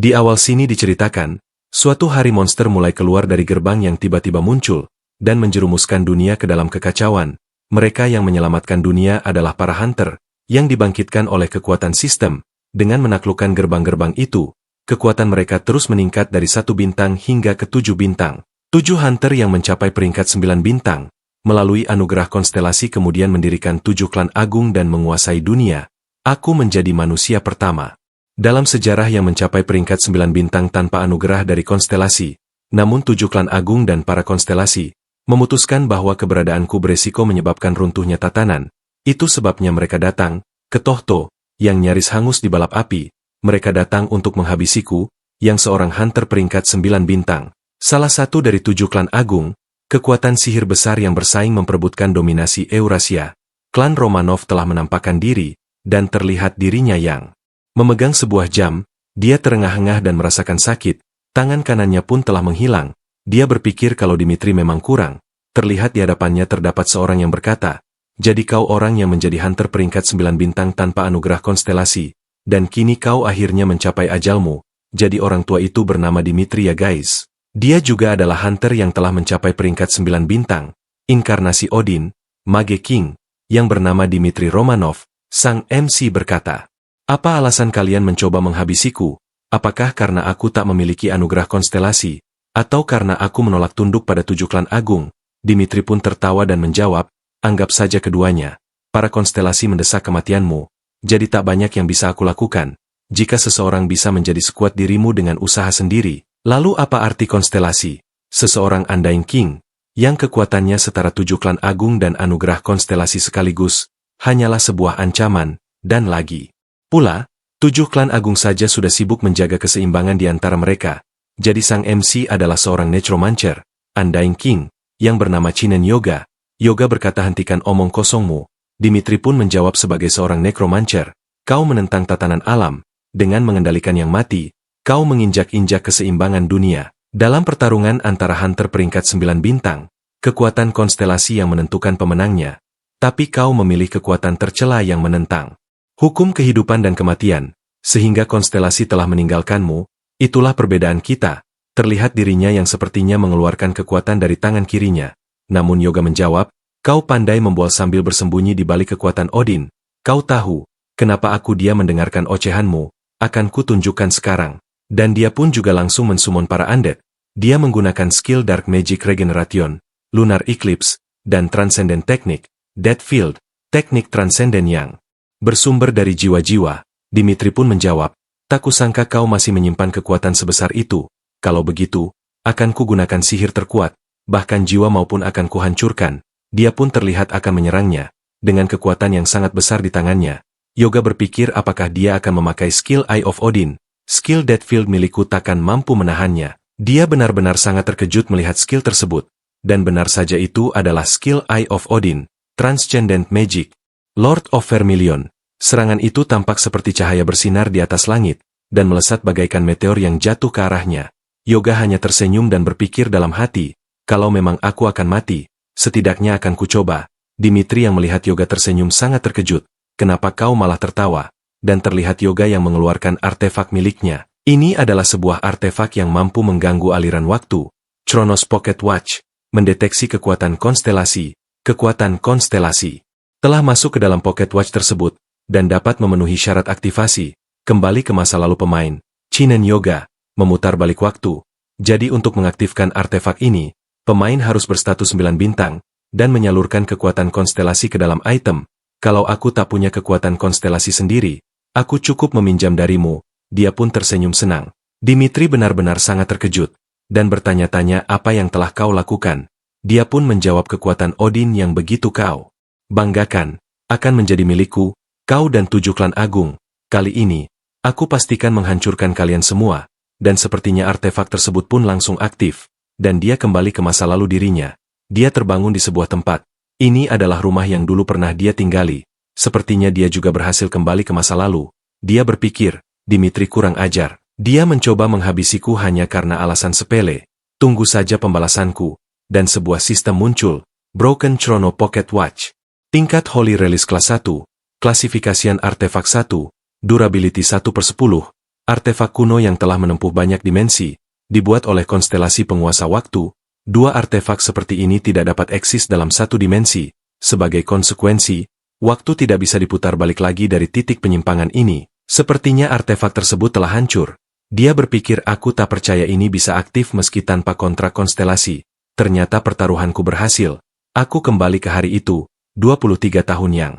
Di awal sini diceritakan, suatu hari monster mulai keluar dari gerbang yang tiba-tiba muncul, dan menjerumuskan dunia ke dalam kekacauan. Mereka yang menyelamatkan dunia adalah para hunter, yang dibangkitkan oleh kekuatan sistem. Dengan menaklukkan gerbang-gerbang itu, kekuatan mereka terus meningkat dari 1 bintang hingga ke 7 bintang. 7 hunter yang mencapai peringkat 9 bintang, melalui anugerah konstelasi kemudian mendirikan 7 klan agung dan menguasai dunia. Aku menjadi manusia pertama dalam sejarah yang mencapai peringkat 9 bintang tanpa anugerah dari konstelasi. Namun 7 klan agung dan para konstelasi memutuskan bahwa keberadaanku beresiko menyebabkan runtuhnya tatanan. Itu sebabnya mereka datang ke Tohto, yang nyaris hangus di balap api. Mereka datang untuk menghabisiku, yang seorang hunter peringkat 9 bintang. Salah satu dari 7 klan agung, kekuatan sihir besar yang bersaing memperebutkan dominasi Eurasia. Klan Romanov telah menampakkan diri, dan terlihat dirinya yang memegang sebuah jam. Dia terengah-engah dan merasakan sakit, tangan kanannya pun telah menghilang. Dia berpikir kalau Dimitri memang kurang. Terlihat di hadapannya terdapat seorang yang berkata, "Jadi kau orang yang menjadi hunter peringkat 9 bintang tanpa anugerah konstelasi, dan kini kau akhirnya mencapai ajalmu." Jadi orang tua itu bernama Dimitri ya guys. Dia juga adalah hunter yang telah mencapai peringkat 9 bintang, inkarnasi Odin, Mage King, yang bernama Dimitri Romanov. Sang MC berkata, "Apa alasan kalian mencoba menghabisiku? Apakah karena aku tak memiliki anugerah konstelasi, atau karena aku menolak tunduk pada 7 klan agung?" Dimitri pun tertawa dan menjawab, "Anggap saja keduanya. Para konstelasi mendesak kematianmu, jadi tak banyak yang bisa aku lakukan. Jika seseorang bisa menjadi sekuat dirimu dengan usaha sendiri, lalu apa arti konstelasi? Seseorang Undying King, yang kekuatannya setara 7 klan agung dan anugerah konstelasi sekaligus, hanyalah sebuah ancaman, dan lagi pula, 7 klan agung saja sudah sibuk menjaga keseimbangan di antara mereka. Jadi sang MC adalah seorang necromancer, Undying King, yang bernama Chinen Yoga." Yoga berkata, "Hentikan omong kosongmu." Dimitri pun menjawab sebagai seorang necromancer, "Kau menentang tatanan alam, dengan mengendalikan yang mati, kau menginjak-injak keseimbangan dunia. Dalam pertarungan antara hunter peringkat 9 bintang, kekuatan konstelasi yang menentukan pemenangnya, tapi kau memilih kekuatan tercela yang menentang hukum kehidupan dan kematian, sehingga konstelasi telah meninggalkanmu. Itulah perbedaan kita." Terlihat dirinya yang sepertinya mengeluarkan kekuatan dari tangan kirinya. Namun Yoga menjawab, "Kau pandai membual sambil bersembunyi di balik kekuatan Odin. Kau tahu, kenapa aku dia mendengarkan ocehanmu? Akan kutunjukkan sekarang." Dan dia pun juga langsung mensummon para undead. Dia menggunakan skill Dark Magic Regeneration, Lunar Eclipse, dan Transcendent Technique, Death Field, teknik transenden yang bersumber dari jiwa-jiwa. Dimitri pun menjawab, "Tak kusangka kau masih menyimpan kekuatan sebesar itu. Kalau begitu, akan kugunakan sihir terkuat, bahkan jiwa maupun akan kuhancurkan." Dia pun terlihat akan menyerangnya, dengan kekuatan yang sangat besar di tangannya. Yoga berpikir apakah dia akan memakai skill Eye of Odin. Skill Death Field milikku takkan mampu menahannya. Dia benar-benar sangat terkejut melihat skill tersebut. Dan benar saja itu adalah skill Eye of Odin, Transcendent Magic, Lord of Vermilion. Serangan itu tampak seperti cahaya bersinar di atas langit, dan melesat bagaikan meteor yang jatuh ke arahnya. Yoga hanya tersenyum dan berpikir dalam hati, "Kalau memang aku akan mati, setidaknya akan kucoba." Dimitri yang melihat Yoga tersenyum sangat terkejut, "Kenapa kau malah tertawa?" Dan terlihat Yoga yang mengeluarkan artefak miliknya. Ini adalah sebuah artefak yang mampu mengganggu aliran waktu. Chronos Pocket Watch, mendeteksi kekuatan konstelasi. Kekuatan konstelasi telah masuk ke dalam Pocket Watch tersebut, dan dapat memenuhi syarat aktivasi. Kembali ke masa lalu pemain, Chinen Yoga, memutar balik waktu. Jadi untuk mengaktifkan artefak ini, pemain harus berstatus 9 bintang, dan menyalurkan kekuatan konstelasi ke dalam item. "Kalau aku tak punya kekuatan konstelasi sendiri, aku cukup meminjam darimu." Dia pun tersenyum senang. Dimitri benar-benar sangat terkejut, dan bertanya-tanya apa yang telah kau lakukan. Dia pun menjawab, "Kekuatan Odin yang begitu kau banggakan, akan menjadi milikku, kau dan 7 klan agung. Kali ini, aku pastikan menghancurkan kalian semua." Dan sepertinya artefak tersebut pun langsung aktif, dan dia kembali ke masa lalu dirinya. Dia terbangun di sebuah tempat. Ini adalah rumah yang dulu pernah dia tinggali. Sepertinya dia juga berhasil kembali ke masa lalu. Dia berpikir, "Dimitri kurang ajar. Dia mencoba menghabisiku hanya karena alasan sepele. Tunggu saja pembalasanku." Dan sebuah sistem muncul, Broken Chrono Pocket Watch. Tingkat Holy Release kelas 1, klasifikasian artefak 1, durability 1/10, artefak kuno yang telah menempuh banyak dimensi, dibuat oleh konstelasi penguasa waktu. Dua artefak seperti ini tidak dapat eksis dalam satu dimensi. Sebagai konsekuensi, waktu tidak bisa diputar balik lagi dari titik penyimpangan ini. Sepertinya artefak tersebut telah hancur. Dia berpikir aku tak percaya ini bisa aktif meski tanpa kontrak konstelasi. Ternyata pertaruhanku berhasil. Aku kembali ke hari itu, 23 tahun yang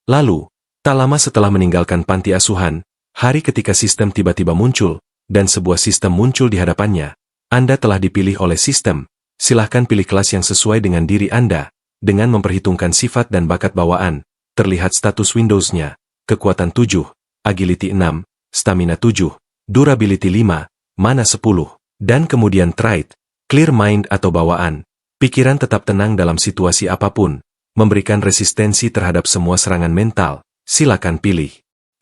lalu. Tak lama setelah meninggalkan panti asuhan, hari ketika sistem tiba-tiba muncul, dan sebuah sistem muncul di hadapannya. Anda telah dipilih oleh sistem. Silahkan pilih kelas yang sesuai dengan diri Anda. Dengan memperhitungkan sifat dan bakat bawaan, terlihat status Windows-nya. Kekuatan 7, Agility 6, Stamina 7, Durability 5, Mana 10, dan kemudian Trait, Clear Mind atau bawaan. Pikiran tetap tenang dalam situasi apapun, memberikan resistensi terhadap semua serangan mental. Silakan pilih.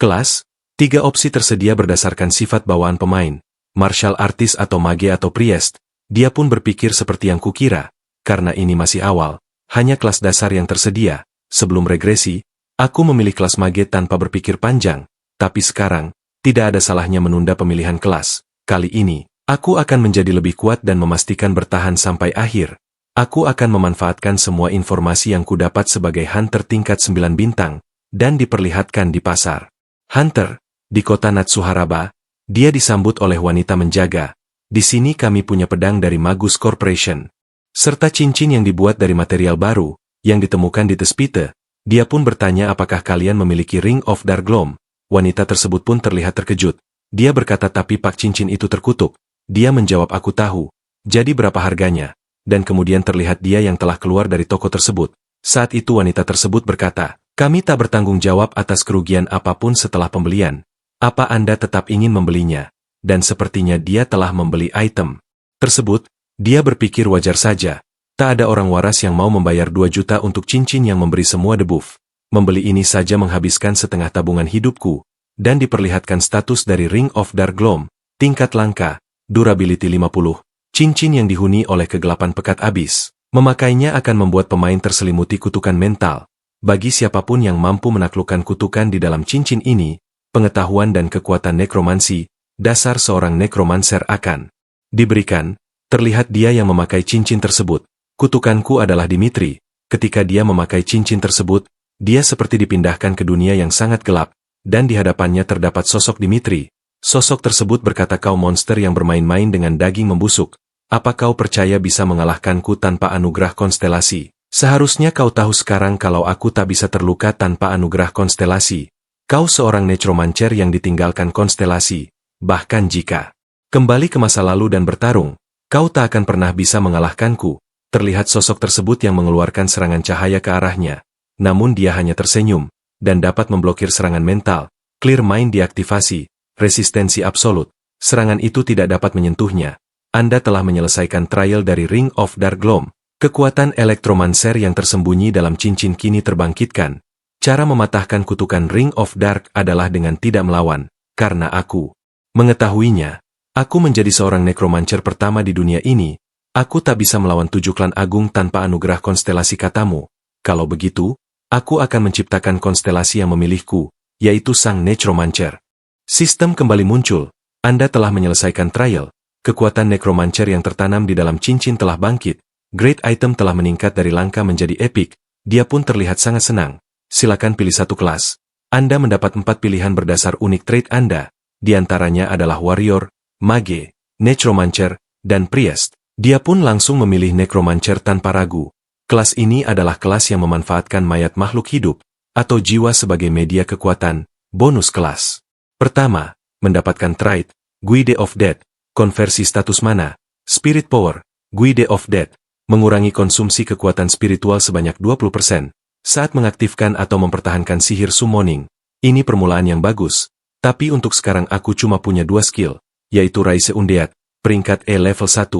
Kelas, 3 opsi tersedia berdasarkan sifat bawaan pemain, martial artist atau mage atau priest. Dia pun berpikir seperti yang kukira, karena ini masih awal, hanya kelas dasar yang tersedia. Sebelum regresi, aku memilih kelas mage tanpa berpikir panjang, tapi sekarang, tidak ada salahnya menunda pemilihan kelas. Kali ini, aku akan menjadi lebih kuat dan memastikan bertahan sampai akhir. Aku akan memanfaatkan semua informasi yang kudapat sebagai hunter tingkat 9 bintang, dan diperlihatkan di pasar. Hunter, di kota Natsuharaba, dia disambut oleh wanita menjaga. Di sini kami punya pedang dari Magus Corporation, serta cincin yang dibuat dari material baru, yang ditemukan di Tespite. Dia pun bertanya apakah kalian memiliki Ring of Darkgloom. Wanita tersebut pun terlihat terkejut. Dia berkata tapi pak cincin itu terkutuk. Dia menjawab aku tahu. Jadi berapa harganya? Dan kemudian terlihat dia yang telah keluar dari toko tersebut. Saat itu wanita tersebut berkata, kami tak bertanggung jawab atas kerugian apapun setelah pembelian. Apa Anda tetap ingin membelinya? Dan sepertinya dia telah membeli item tersebut. Dia berpikir wajar saja. Tak ada orang waras yang mau membayar 2 juta untuk cincin yang memberi semua debuff. Membeli ini saja menghabiskan setengah tabungan hidupku, dan diperlihatkan status dari Ring of Darkgloom, tingkat langka, durability 50, cincin yang dihuni oleh kegelapan pekat abis. Memakainya akan membuat pemain terselimuti kutukan mental. Bagi siapapun yang mampu menaklukkan kutukan di dalam cincin ini, pengetahuan dan kekuatan nekromansi, dasar seorang nekromancer akan diberikan. Terlihat dia yang memakai cincin tersebut. Kutukanku adalah Dimitri. Ketika dia memakai cincin tersebut, dia seperti dipindahkan ke dunia yang sangat gelap, dan di hadapannya terdapat sosok Dimitri. Sosok tersebut berkata kau monster yang bermain-main dengan daging membusuk. Apa kau percaya bisa mengalahkanku tanpa anugerah konstelasi? Seharusnya kau tahu sekarang kalau aku tak bisa terluka tanpa anugerah konstelasi. Kau seorang necromancer yang ditinggalkan konstelasi. Bahkan jika kembali ke masa lalu dan bertarung, kau tak akan pernah bisa mengalahkanku. Terlihat sosok tersebut yang mengeluarkan serangan cahaya ke arahnya. Namun dia hanya tersenyum, dan dapat memblokir serangan mental. Clear Mind diaktifasi, resistensi absolut. Serangan itu tidak dapat menyentuhnya. Anda telah menyelesaikan trial dari Ring of Darkgloom. Kekuatan elektromancer yang tersembunyi dalam cincin kini terbangkitkan. Cara mematahkan kutukan Ring of Dark adalah dengan tidak melawan. Karena aku mengetahuinya, aku menjadi seorang nekromancer pertama di dunia ini. Aku tak bisa melawan 7 klan agung tanpa anugerah konstelasi katamu. Kalau begitu, aku akan menciptakan konstelasi yang memilihku, yaitu sang necromancer. Sistem kembali muncul. Anda telah menyelesaikan trial. Kekuatan necromancer yang tertanam di dalam cincin telah bangkit. Great item telah meningkat dari langka menjadi epic. Dia pun terlihat sangat senang. Silakan pilih satu kelas. Anda mendapat 4 pilihan berdasar unik trait Anda. Di antaranya adalah warrior, mage, necromancer, dan priest. Dia pun langsung memilih necromancer tanpa ragu. Kelas ini adalah kelas yang memanfaatkan mayat makhluk hidup, atau jiwa sebagai media kekuatan, bonus kelas. Pertama, mendapatkan trait, Guide of Death, konversi status mana, Spirit Power, Guide of Death, mengurangi konsumsi kekuatan spiritual sebanyak 20%, saat mengaktifkan atau mempertahankan sihir summoning. Ini permulaan yang bagus, tapi untuk sekarang aku cuma punya 2 skill, yaitu Rise Undead, peringkat E level 1,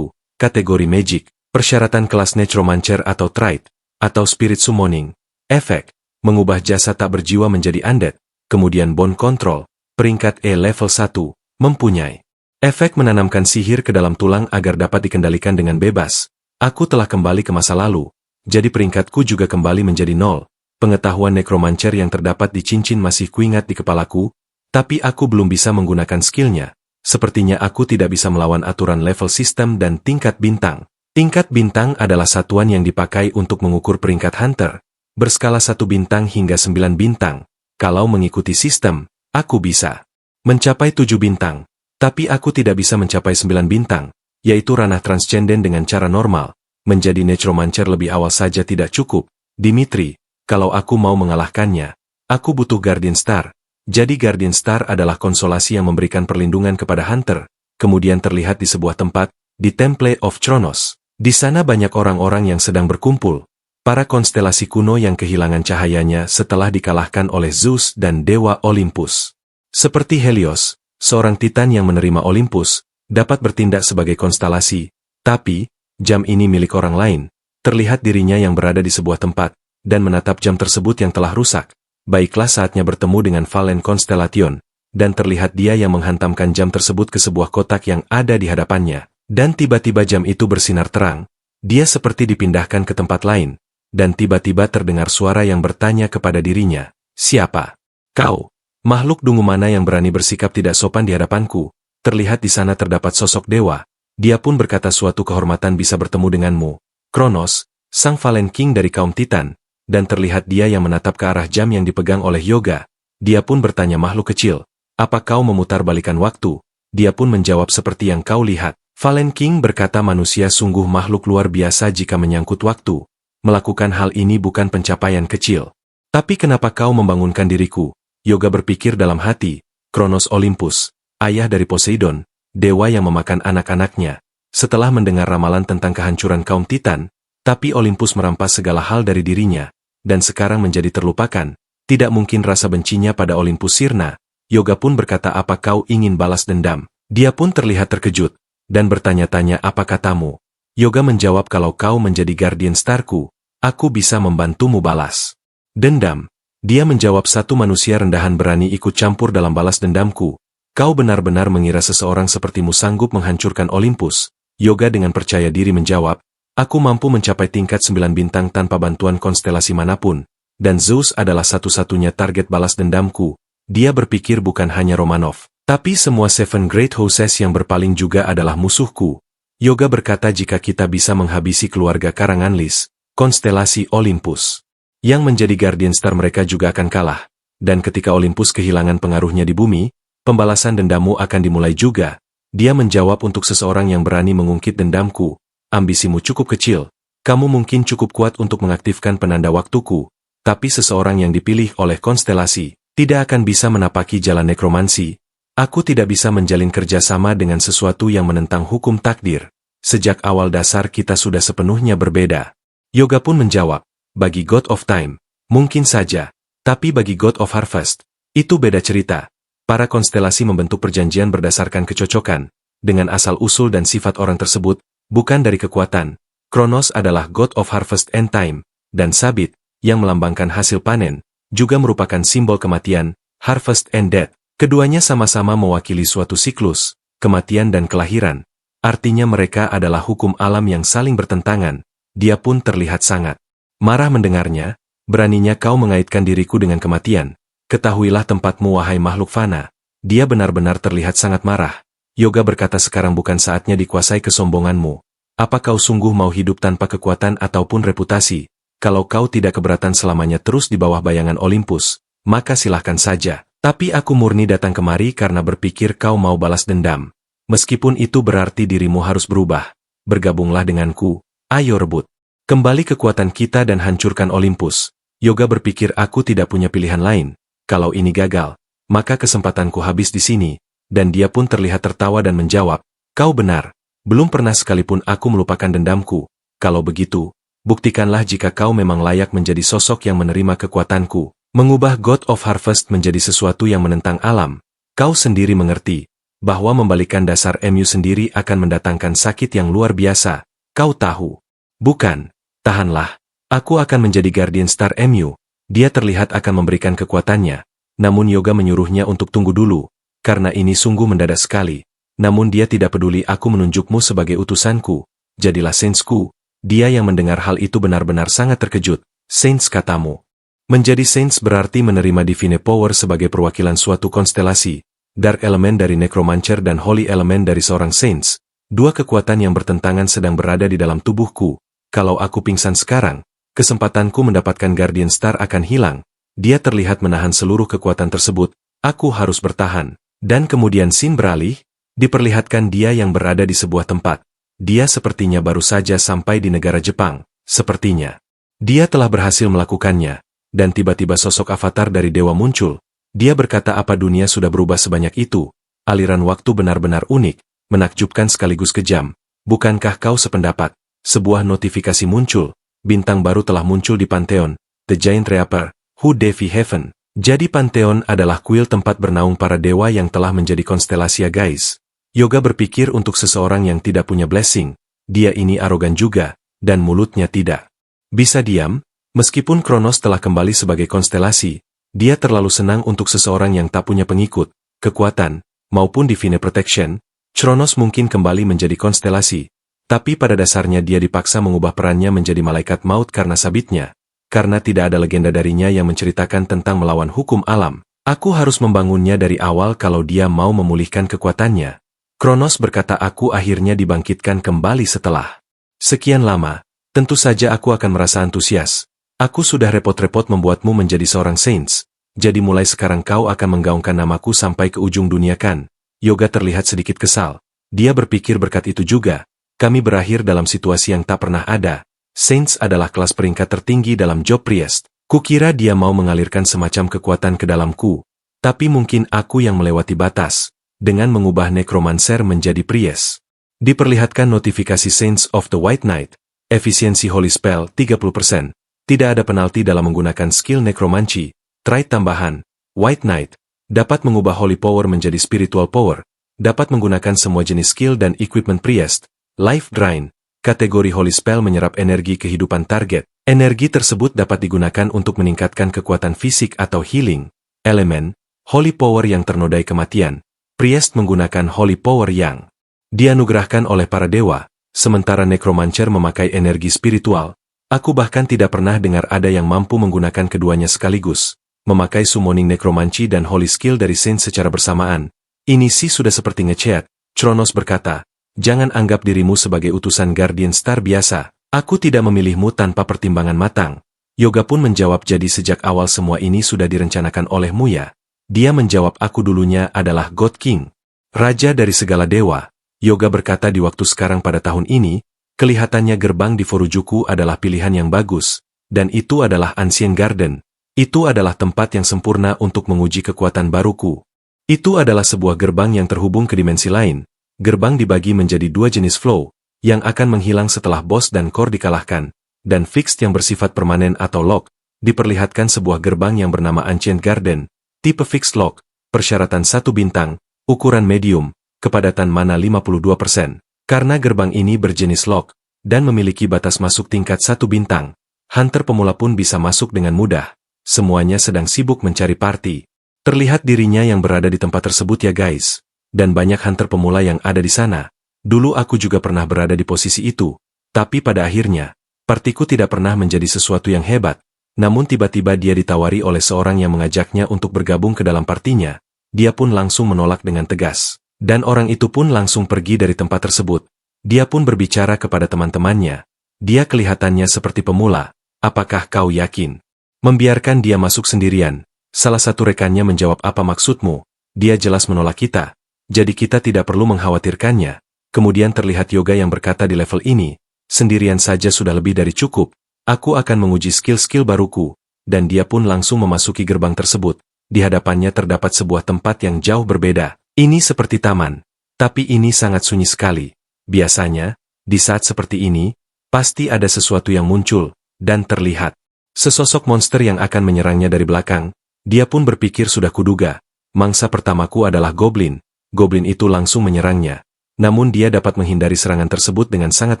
kategori Magic, persyaratan kelas Necromancer atau Trait, atau Spirit Summoning. Efek, mengubah jasa tak berjiwa menjadi undead. Kemudian Bone Control, peringkat E level 1, mempunyai efek menanamkan sihir ke dalam tulang agar dapat dikendalikan dengan bebas. Aku telah kembali ke masa lalu, jadi peringkatku juga kembali menjadi 0. Pengetahuan Necromancer yang terdapat di cincin masih kuingat di kepalaku, tapi aku belum bisa menggunakan skillnya. sepertinya aku tidak bisa melawan aturan level sistem dan tingkat bintang. Tingkat bintang adalah satuan yang dipakai untuk mengukur peringkat hunter, berskala 1 bintang hingga 9 bintang. Kalau mengikuti sistem, aku bisa mencapai 7 bintang, tapi aku tidak bisa mencapai 9 bintang, yaitu ranah transcenden dengan cara normal. Menjadi necromancer lebih awal saja tidak cukup, Dimitri. Kalau aku mau mengalahkannya, aku butuh Guardian Star. Jadi Guardian Star adalah konsolasi yang memberikan perlindungan kepada hunter, kemudian terlihat di sebuah tempat, di Temple of Chronos. Di sana banyak orang-orang yang sedang berkumpul, para konstelasi kuno yang kehilangan cahayanya setelah dikalahkan oleh Zeus dan Dewa Olympus. Seperti Helios, seorang titan yang menerima Olympus, dapat bertindak sebagai konstelasi, tapi, jam ini milik orang lain. Terlihat dirinya yang berada di sebuah tempat, dan menatap jam tersebut yang telah rusak. Baiklah saatnya bertemu dengan Valen Constellation, dan terlihat dia yang menghantamkan jam tersebut ke sebuah kotak yang ada di hadapannya, dan tiba-tiba jam itu bersinar terang, dia seperti dipindahkan ke tempat lain, dan tiba-tiba terdengar suara yang bertanya kepada dirinya, "Siapa? Kau? Makhluk dungu mana yang berani bersikap tidak sopan di hadapanku?" Terlihat di sana terdapat sosok dewa, dia pun berkata suatu kehormatan bisa bertemu denganmu, Kronos, sang Valen King dari kaum Titan. Dan terlihat dia yang menatap ke arah jam yang dipegang oleh Yoga. Dia pun bertanya makhluk kecil, "Apa kau memutar balikan waktu?" Dia pun menjawab seperti yang kau lihat. Valen King berkata manusia sungguh makhluk luar biasa jika menyangkut waktu. Melakukan hal ini bukan pencapaian kecil. Tapi kenapa kau membangunkan diriku? Yoga berpikir dalam hati, Kronos Olympus, ayah dari Poseidon, dewa yang memakan anak-anaknya. Setelah mendengar ramalan tentang kehancuran kaum Titan, tapi Olympus merampas segala hal dari dirinya, dan sekarang menjadi terlupakan. Tidak mungkin rasa bencinya pada Olympus sirna. Yoga pun berkata, "Apa kau ingin balas dendam?" Dia pun terlihat terkejut, dan bertanya-tanya, "Apa katamu?" Yoga menjawab, "Kalau kau menjadi Guardian Starku, aku bisa membantumu balas dendam." Dia menjawab, "Satu manusia rendahan berani ikut campur dalam balas dendamku. Kau benar-benar mengira seseorang sepertimu sanggup menghancurkan Olympus?" Yoga dengan percaya diri menjawab, "Aku mampu mencapai tingkat 9 bintang tanpa bantuan konstelasi manapun, dan Zeus adalah satu-satunya target balas dendamku." Dia berpikir bukan hanya Romanov, tapi semua Seven Great Houses yang berpaling juga adalah musuhku. Yoga berkata, "Jika kita bisa menghabisi keluarga karangan Lis, konstelasi Olympus, yang menjadi Guardian Star mereka juga akan kalah. Dan ketika Olympus kehilangan pengaruhnya di bumi, pembalasan dendammu akan dimulai juga." Dia menjawab, "Untuk seseorang yang berani mengungkit dendamku, ambisimu cukup kecil. Kamu mungkin cukup kuat untuk mengaktifkan penanda waktuku, tapi seseorang yang dipilih oleh konstelasi tidak akan bisa menapaki jalan nekromansi. Aku tidak bisa menjalin kerjasama dengan sesuatu yang menentang hukum takdir. Sejak awal dasar kita sudah sepenuhnya berbeda." Yoga pun menjawab, "Bagi God of Time, mungkin saja, tapi bagi God of Harvest, itu beda cerita. Para konstelasi membentuk perjanjian berdasarkan kecocokan, dengan asal-usul dan sifat orang tersebut, bukan dari kekuatan. Kronos adalah God of Harvest and Time, dan Sabit, yang melambangkan hasil panen, juga merupakan simbol kematian, Harvest and Death. Keduanya sama-sama mewakili suatu siklus, kematian dan kelahiran. Artinya mereka adalah hukum alam yang saling bertentangan." Dia pun terlihat sangat marah mendengarnya. "Beraninya kau mengaitkan diriku dengan kematian. Ketahuilah tempatmu wahai makhluk fana." Dia benar-benar terlihat sangat marah. Yoga berkata, "Sekarang bukan saatnya dikuasai kesombonganmu. Apa kau sungguh mau hidup tanpa kekuatan ataupun reputasi? Kalau kau tidak keberatan selamanya terus di bawah bayangan Olympus, maka silahkan saja. Tapi aku murni datang kemari karena berpikir kau mau balas dendam. Meskipun itu berarti dirimu harus berubah. Bergabunglah denganku. Ayo rebut kembali kekuatan kita dan hancurkan Olympus." Yoga berpikir, "Aku tidak punya pilihan lain. Kalau ini gagal, maka kesempatanku habis di sini." Dan dia pun terlihat tertawa dan menjawab, "Kau benar. Belum pernah sekalipun aku melupakan dendamku. Kalau begitu, buktikanlah jika kau memang layak menjadi sosok yang menerima kekuatanku. Mengubah God of Harvest menjadi sesuatu yang menentang alam. Kau sendiri mengerti bahwa membalikan dasar MU sendiri akan mendatangkan sakit yang luar biasa. Kau tahu, bukan? Tahanlah. Aku akan menjadi Guardian Star MU." Dia terlihat akan memberikan kekuatannya. Namun Yoga menyuruhnya untuk tunggu dulu, karena ini sungguh mendadak sekali. Namun dia tidak peduli, "Aku menunjukmu sebagai utusanku. Jadilah Saints-ku." Dia yang mendengar hal itu benar-benar sangat terkejut. "Saints katamu?" Menjadi Saints berarti menerima divine power sebagai perwakilan suatu konstelasi. Dark Element dari Necromancer dan Holy Element dari seorang Saints. Dua kekuatan yang bertentangan sedang berada di dalam tubuhku. Kalau aku pingsan sekarang, kesempatanku mendapatkan Guardian Star akan hilang. Dia terlihat menahan seluruh kekuatan tersebut. Aku harus bertahan. Dan kemudian scene beralih, diperlihatkan dia yang berada di sebuah tempat. Dia sepertinya baru saja sampai di negara Jepang. Sepertinya dia telah berhasil melakukannya. Dan tiba-tiba sosok avatar dari dewa muncul. Dia berkata, apa dunia sudah berubah sebanyak itu? Aliran waktu benar-benar unik, menakjubkan sekaligus kejam. Bukankah kau sependapat? Sebuah notifikasi muncul. Bintang baru telah muncul di Pantheon. The Giant Reaper, Who Devi Heaven. Jadi Pantheon adalah kuil tempat bernaung para dewa yang telah menjadi konstelasi ya guys. Yoga berpikir untuk seseorang yang tidak punya blessing. Dia ini arogan juga, dan mulutnya tidak bisa diam. Meskipun Kronos telah kembali sebagai konstelasi, dia terlalu senang untuk seseorang yang tak punya pengikut, kekuatan, maupun divine protection. Kronos mungkin kembali menjadi konstelasi, tapi pada dasarnya dia dipaksa mengubah perannya menjadi malaikat maut karena sabitnya. Karena tidak ada legenda darinya yang menceritakan tentang melawan hukum alam. Aku harus membangunnya dari awal kalau dia mau memulihkan kekuatannya. Kronos berkata, aku akhirnya dibangkitkan kembali setelah sekian lama. Tentu saja aku akan merasa antusias. Aku sudah repot-repot membuatmu menjadi seorang Saints. Jadi mulai sekarang kau akan menggaungkan namaku sampai ke ujung dunia kan? Yoga terlihat sedikit kesal. Dia berpikir berkat itu juga, kami berakhir dalam situasi yang tak pernah ada. Saints adalah kelas peringkat tertinggi dalam job priest. Kukira dia mau mengalirkan semacam kekuatan ke dalamku. Tapi mungkin aku yang melewati batas, dengan mengubah Necromancer menjadi priest. Diperlihatkan notifikasi Saints of the White Knight. Efisiensi Holy Spell 30%. Tidak ada penalti dalam menggunakan skill Necromancy. Trait tambahan, White Knight. Dapat mengubah Holy Power menjadi Spiritual Power. Dapat menggunakan semua jenis skill dan equipment priest. Life Drain. Kategori Holy Spell menyerap energi kehidupan target. Energi tersebut dapat digunakan untuk meningkatkan kekuatan fisik atau healing. Elemen, Holy Power yang ternodai kematian. Priest menggunakan Holy Power yang dianugerahkan oleh para dewa. Sementara Necromancer memakai energi spiritual. Aku bahkan tidak pernah dengar ada yang mampu menggunakan keduanya sekaligus. Memakai Summoning Necromancy dan Holy Skill dari Saint secara bersamaan. Ini sih sudah seperti ngechat. Kronos berkata, jangan anggap dirimu sebagai utusan Guardian Star biasa. Aku tidak memilihmu tanpa pertimbangan matang. Yoga pun menjawab, jadi sejak awal semua ini sudah direncanakan olehmu ya? Dia menjawab, aku dulunya adalah God King. Raja dari segala dewa. Yoga berkata, di waktu sekarang pada tahun ini, kelihatannya gerbang di Furujuku adalah pilihan yang bagus, dan itu adalah Ancient Garden. Itu adalah tempat yang sempurna untuk menguji kekuatan baruku. Itu adalah sebuah gerbang yang terhubung ke dimensi lain. Gerbang dibagi menjadi dua jenis flow, yang akan menghilang setelah boss dan core dikalahkan, dan fixed yang bersifat permanen atau lock. Diperlihatkan sebuah gerbang yang bernama Ancient Garden, tipe fixed lock, persyaratan 1 bintang, ukuran medium, kepadatan mana 52%. Karena gerbang ini berjenis lock, dan memiliki batas masuk tingkat 1 bintang, hunter pemula pun bisa masuk dengan mudah. Semuanya sedang sibuk mencari party. Terlihat dirinya yang berada di tempat tersebut ya guys. Dan banyak hunter pemula yang ada di sana. Dulu aku juga pernah berada di posisi itu. Tapi pada akhirnya, partiku tidak pernah menjadi sesuatu yang hebat. Namun tiba-tiba dia ditawari oleh seorang yang mengajaknya untuk bergabung ke dalam partinya. Dia pun langsung menolak dengan tegas. Dan orang itu pun langsung pergi dari tempat tersebut. Dia pun berbicara kepada teman-temannya. Dia kelihatannya seperti pemula. Apakah kau yakin? Membiarkan dia masuk sendirian. Salah satu rekannya menjawab, apa maksudmu? Dia jelas menolak kita. Jadi kita tidak perlu mengkhawatirkannya. Kemudian terlihat Yoga yang berkata, di level ini, sendirian saja sudah lebih dari cukup. Aku akan menguji skill-skill baruku. Dan dia pun langsung memasuki gerbang tersebut. Di hadapannya terdapat sebuah tempat yang jauh berbeda. Ini seperti taman, tapi ini sangat sunyi sekali. Biasanya, di saat seperti ini, pasti ada sesuatu yang muncul, dan terlihat sesosok monster yang akan menyerangnya dari belakang. Dia pun berpikir, sudah kuduga, mangsa pertamaku adalah goblin. Goblin itu langsung menyerangnya. Namun dia dapat menghindari serangan tersebut dengan sangat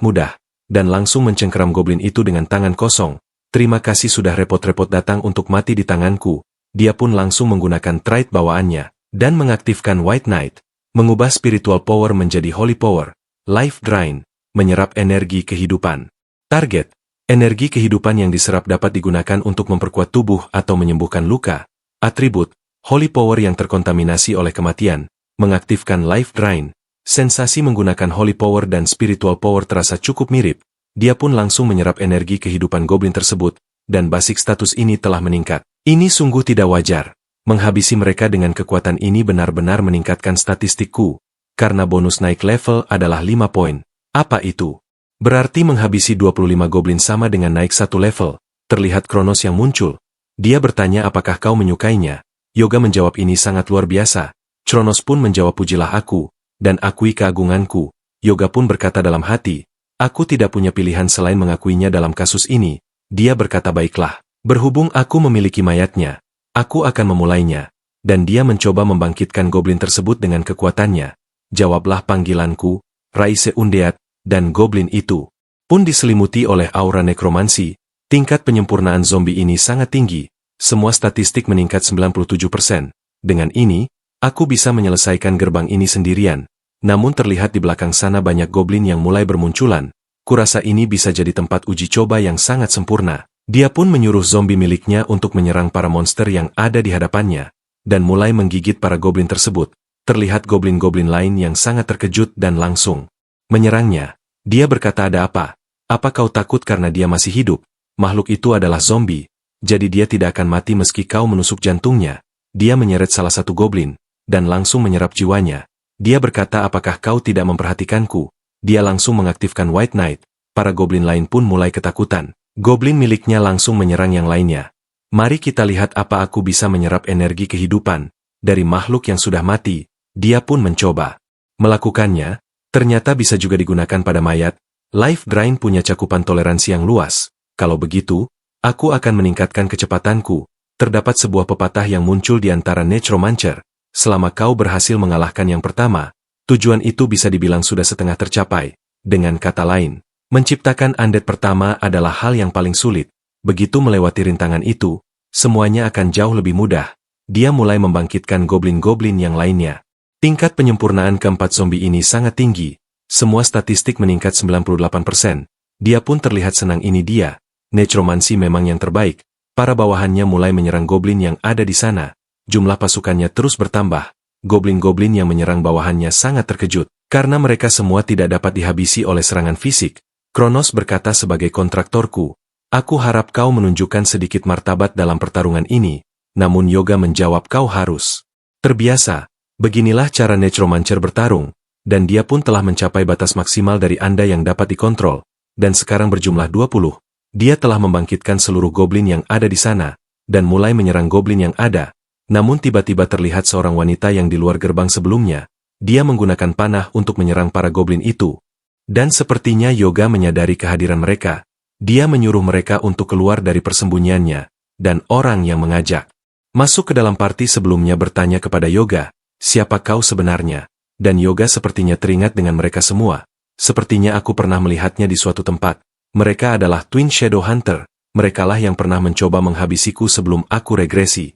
mudah, dan langsung mencengkeram goblin itu dengan tangan kosong. Terima kasih sudah repot-repot datang untuk mati di tanganku. Dia pun langsung menggunakan trait bawaannya. Dan mengaktifkan White Knight, mengubah Spiritual Power menjadi Holy Power, Life Drain, menyerap energi kehidupan. Target, energi kehidupan yang diserap dapat digunakan untuk memperkuat tubuh atau menyembuhkan luka. Atribut, Holy Power yang terkontaminasi oleh kematian, mengaktifkan Life Drain. Sensasi menggunakan Holy Power dan Spiritual Power terasa cukup mirip. Dia pun langsung menyerap energi kehidupan goblin tersebut, dan basic status ini telah meningkat. Ini sungguh tidak wajar. Menghabisi mereka dengan kekuatan ini benar-benar meningkatkan statistikku, karena bonus naik level adalah 5 poin. Apa itu? Berarti menghabisi 25 goblin sama dengan naik 1 level. Terlihat Kronos yang muncul. Dia bertanya apakah kau menyukainya. Yoga menjawab ini sangat luar biasa. Kronos pun menjawab pujilah aku, dan akui keagunganku. Yoga pun berkata dalam hati, aku tidak punya pilihan selain mengakuinya dalam kasus ini. Dia berkata baiklah. Berhubung aku memiliki mayatnya, aku akan memulainya. Dan dia mencoba membangkitkan goblin tersebut dengan kekuatannya. Jawablah panggilanku, Raise Undead, dan goblin itu pun diselimuti oleh aura nekromansi. Tingkat penyempurnaan zombie ini sangat tinggi. Semua statistik meningkat 97%. Dengan ini, aku bisa menyelesaikan gerbang ini sendirian. Namun terlihat di belakang sana banyak goblin yang mulai bermunculan. Kurasa ini bisa jadi tempat uji coba yang sangat sempurna. Dia pun menyuruh zombie miliknya untuk menyerang para monster yang ada di hadapannya, dan mulai menggigit para goblin tersebut. Terlihat goblin-goblin lain yang sangat terkejut dan langsung menyerangnya. Dia berkata ada apa? Apa kau takut karena dia masih hidup? Makhluk itu adalah zombie, jadi dia tidak akan mati meski kau menusuk jantungnya. Dia menyeret salah satu goblin, dan langsung menyerap jiwanya. Dia berkata apakah kau tidak memperhatikanku? Dia langsung mengaktifkan White Knight. Para goblin lain pun mulai ketakutan. Goblin miliknya langsung menyerang yang lainnya. Mari kita lihat apa aku bisa menyerap energi kehidupan dari makhluk yang sudah mati. Dia pun mencoba melakukannya. Ternyata bisa juga digunakan pada mayat. Life Drain punya cakupan toleransi yang luas. Kalau begitu, aku akan meningkatkan kecepatanku. Terdapat sebuah pepatah yang muncul di antara Necromancer. Selama kau berhasil mengalahkan yang pertama, tujuan itu bisa dibilang sudah setengah tercapai. Dengan kata lain, menciptakan undead pertama adalah hal yang paling sulit. Begitu melewati rintangan itu, semuanya akan jauh lebih mudah. Dia mulai membangkitkan goblin-goblin yang lainnya. Tingkat penyempurnaan keempat zombie ini sangat tinggi. Semua statistik meningkat 98%. Dia pun terlihat senang ini dia. Necromancy memang yang terbaik. Para bawahannya mulai menyerang goblin yang ada di sana. Jumlah pasukannya terus bertambah. Goblin-goblin yang menyerang bawahannya sangat terkejut. Karena mereka semua tidak dapat dihabisi oleh serangan fisik. Kronos berkata sebagai kontraktorku, aku harap kau menunjukkan sedikit martabat dalam pertarungan ini. Namun Yoga menjawab kau harus terbiasa. Beginilah cara Necromancer bertarung. Dan dia pun telah mencapai batas maksimal dari Anda yang dapat dikontrol. Dan sekarang berjumlah 20. Dia telah membangkitkan seluruh goblin yang ada di sana. Dan mulai menyerang goblin yang ada. Namun tiba-tiba terlihat seorang wanita yang di luar gerbang sebelumnya. Dia menggunakan panah untuk menyerang para goblin itu. Dan sepertinya Yoga menyadari kehadiran mereka. Dia menyuruh mereka untuk keluar dari persembunyiannya. Dan orang yang mengajak masuk ke dalam party sebelumnya bertanya kepada Yoga, siapa kau sebenarnya? Dan Yoga sepertinya teringat dengan mereka semua. Sepertinya aku pernah melihatnya di suatu tempat. Mereka adalah Twin Shadow Hunter. Merekalah yang pernah mencoba menghabisiku sebelum aku regresi.